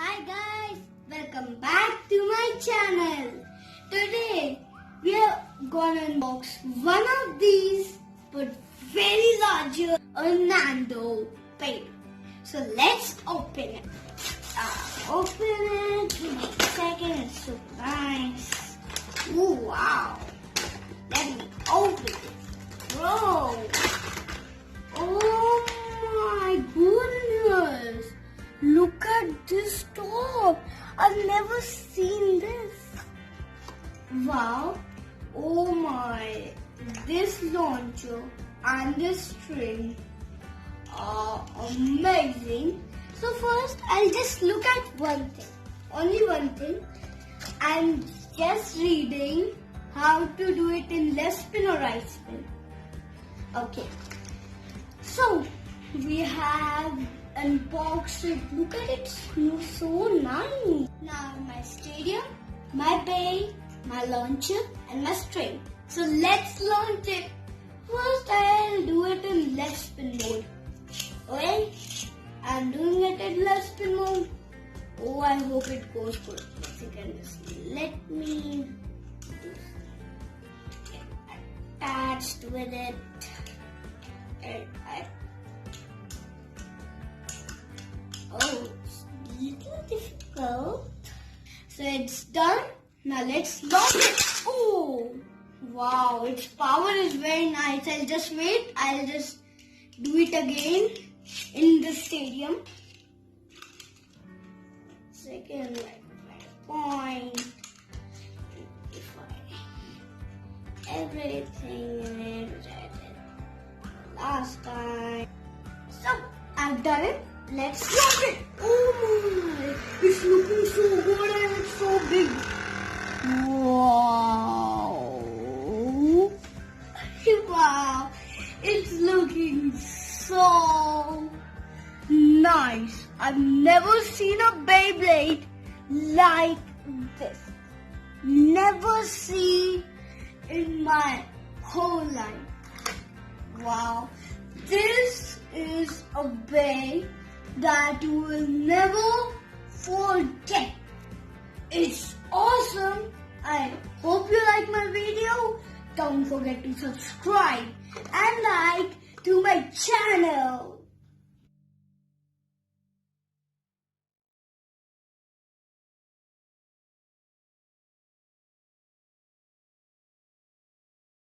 Hi guys, welcome back to my channel. Today we are gonna unbox one of these but very larger a Nando Beyblade. So let's open it. Open it. Give me a second. It's so nice. Ooh, wow. Let me open it. Whoa. Oh my goodness. Look at this top. I've never seen this. Wow. Oh my. This launcher and this string are amazing. So first I'll just look at one thing. Only one thing. I'm just reading how to do it in left spin or right spin. Okay. So we have unboxed it. Look at it. It smells so nice. Now my stadium, my bay, my launcher and my string. So let's launch it. First I'll do it in left spin mode. Okay? I'm doing it in left spin mode. Oh, I hope it goes good. Let's see, can just let me get attached with it. Oh, it's a little difficult. So it's done. Now let's launch it. Oh, wow, its power is very nice. I'll just wait. I'll just do it again in the stadium. Second point. Everything in it which I did last time. So I've done it. Let's launch it. Oh my! It's looking so good and it's so big. Wow! Wow! It's looking so nice. I've never seen a Beyblade like this. Never seen in my whole life. Wow! This is a Beyblade that you will never forget. It's awesome. I hope you like my video. Don't forget to subscribe and like to my channel.